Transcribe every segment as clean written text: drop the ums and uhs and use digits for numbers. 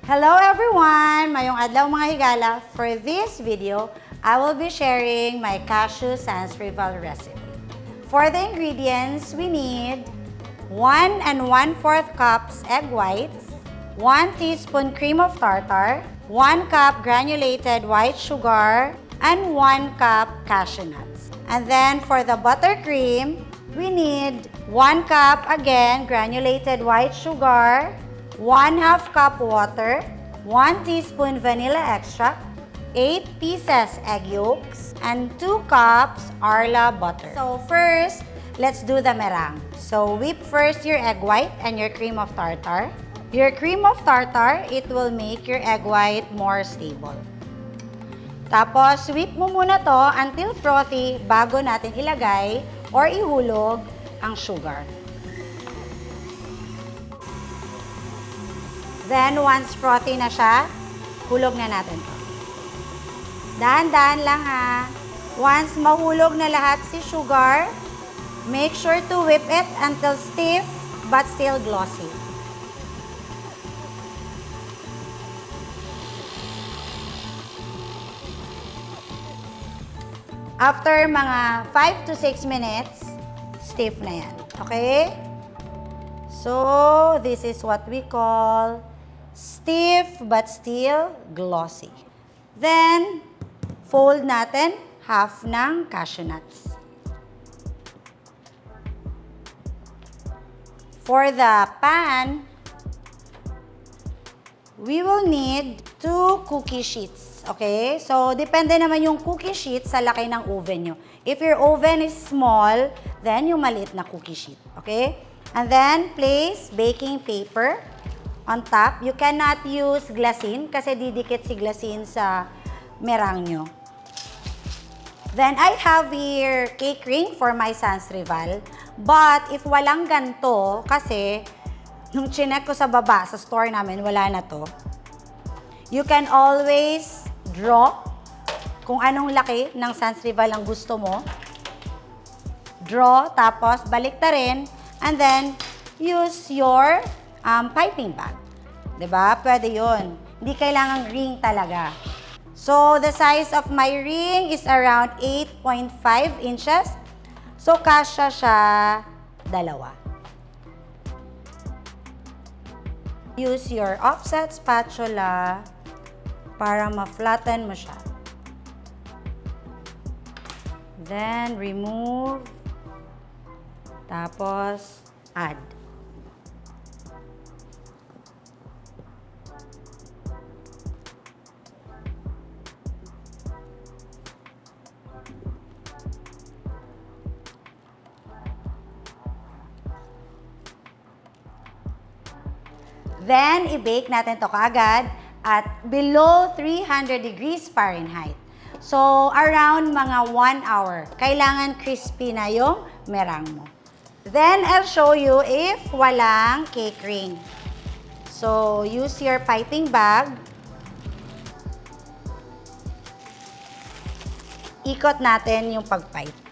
Hello everyone! Mayong adlaw mga higala. For this video, I will be sharing my Cashew Sans Rival recipe. For the ingredients, we need 1 1/4 cups egg whites, 1 teaspoon cream of tartar, 1 cup granulated white sugar, and 1 cup cashew nuts. And then for the buttercream, we need 1 cup again granulated white sugar, 1/2 cup water, 1 teaspoon vanilla extract, 8 pieces egg yolks, and 2 cups Arla butter. So first, let's do the meringue. So whip first your egg white and your cream of tartar. Your cream of tartar, it will make your egg white more stable. Tapos, whip mo muna to until frothy bago natin ilagay or ihulog ang sugar. Then, once frothy na siya, hulog na natin to. Dahan-dahan lang ha. Once mahulog na lahat si sugar, make sure to whip it until stiff but still glossy. After mga 5 to 6 minutes, stiff na yan. Okay? So, this is what we call stiff but still glossy. Then, fold natin half ng cashew nuts. For the pan, we will need 2 cookie sheets. Okay? So, depende naman yung cookie sheet sa laki ng oven nyo. If your oven is small, then yung maliit na cookie sheet. Okay? And then, place baking paper on top. You cannot use glasin kasi didikit si glasin sa meringue nyo. Then, I have here cake ring for my Sans Rival. But, if walang ganto, kasi nung chinek ko sa baba, sa store namin, wala na to. You can always draw kung anong laki ng Sans Rival ang gusto mo. Draw, tapos balik ta rin, and then use your piping bag. Diba? Pwede yun. Hindi kailangang ring talaga. So, the size of my ring is around 8.5 inches. So, kasya siya 2. Use your offset spatula para ma-flatten mo siya. Then, remove. Tapos, add. Then, i-bake natin to kaagad at below 300 degrees Fahrenheit. So, around mga 1 hour. Kailangan crispy na yung meringue mo. Then, I'll show you if walang cake ring. So, use your piping bag. Ikot natin yung pag-pipe.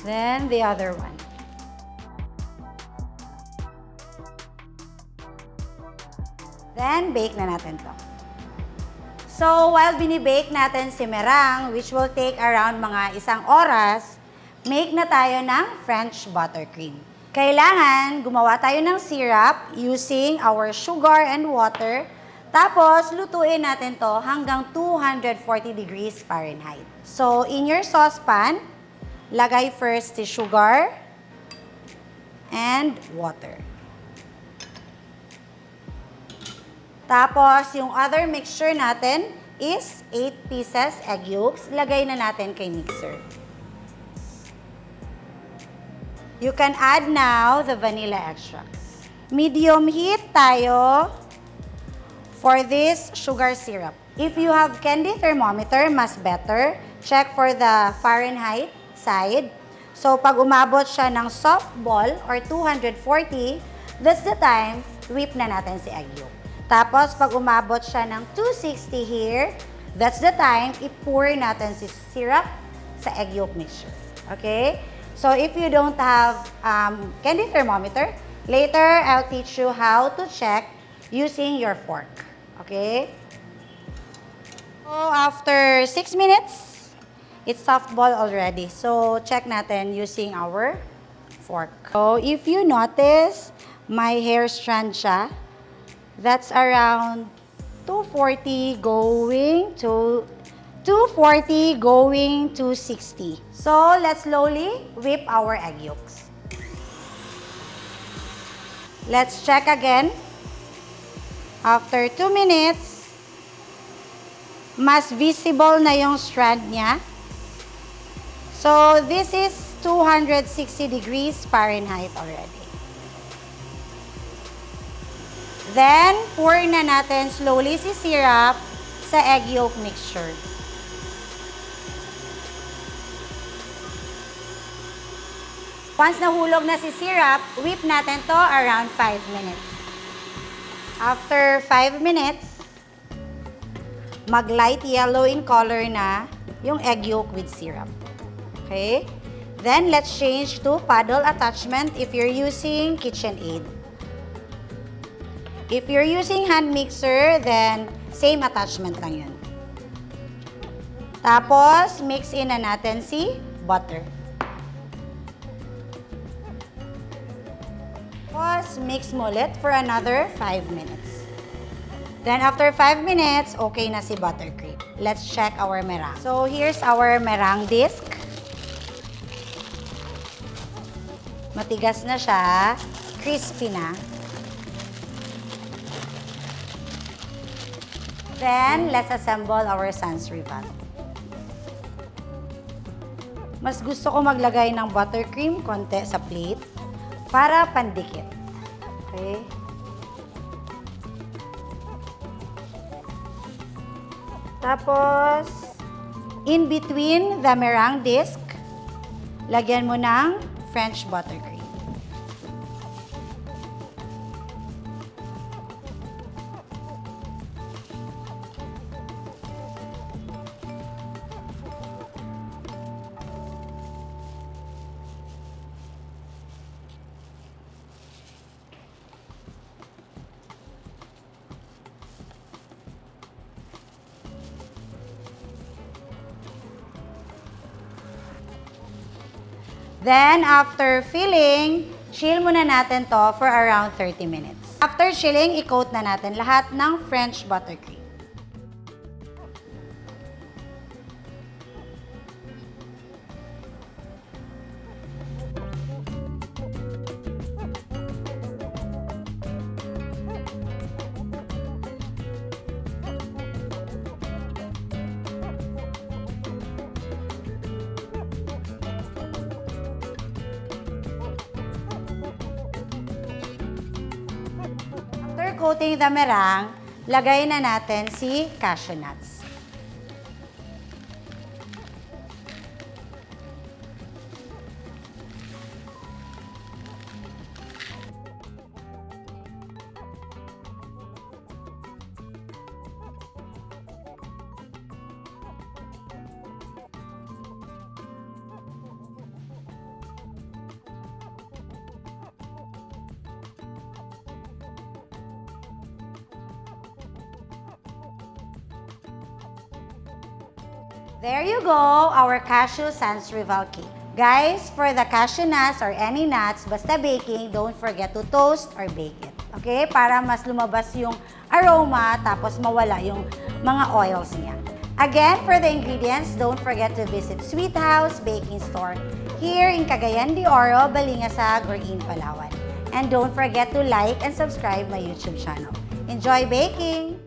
Then, the other one. Then, bake na natin to. So, while binibake natin si meringue, which will take around mga 1 oras, make na tayo ng French buttercream. Kailangan gumawa tayo ng syrup using our sugar and water. Tapos, lutuin natin to hanggang 240 degrees Fahrenheit. So, in your saucepan, lagay first si sugar and water. Tapos, yung other mixture natin is 8 pieces egg yolks. Lagay na natin kay mixer. You can add now the vanilla extract. Medium heat tayo for this sugar syrup. If you have candy thermometer, mas better. Check for the Fahrenheit side. So, pag umabot siya ng soft ball or 240, that's the time whip na natin si egg yolk. Tapos, pag umabot siya ng 260 here, that's the time i-pour natin si syrup sa egg yolk mixture. Okay? So, if you don't have candy thermometer, later I'll teach you how to check using your fork. Okay? So, after 6 minutes, it's soft ball already. So, check natin using our fork. So, if you notice, my hair strand siya. That's around 240 going to 60. So, let's slowly whip our egg yolks. Let's check again. After 2 minutes, mas visible na yung strand niya. So, this is 260 degrees Fahrenheit already. Then, pour na natin slowly si syrup sa egg yolk mixture. Once nahulog na si syrup, whip natin to around 5 minutes. After 5 minutes, mag-light yellow in color na yung egg yolk with syrup. Okay? Then, let's change to paddle attachment if you're using KitchenAid. If you're using hand mixer, then same attachment lang yun. Tapos, mix in na natin si butter. Tapos, mix mo ulit for another 5 minutes. Then, after 5 minutes, okay na si buttercream. Let's check our meringue. So, here's our meringue disc. Matigas na siya. Crispy na. Then, let's assemble our Sans Rival. Mas gusto ko maglagay ng buttercream konti sa plate para pandikit. Okay? Tapos, in between the meringue disc, lagyan mo ng French buttercream. Then, after filling, chill muna natin to for around 30 minutes. After chilling, i-coat na natin lahat ng French buttercream. Coating the meringue, lagay na natin si cashew nuts. There you go, our Cashew Sans Rival cake. Guys, for the cashew nuts or any nuts, basta baking, don't forget to toast or bake it. Okay? Para mas lumabas yung aroma, tapos mawala yung mga oils niya. Again, for the ingredients, don't forget to visit Sweet House Baking Store here in Cagayan de Oro, Balingasag, or in Palawan. And don't forget to like and subscribe my YouTube channel. Enjoy baking!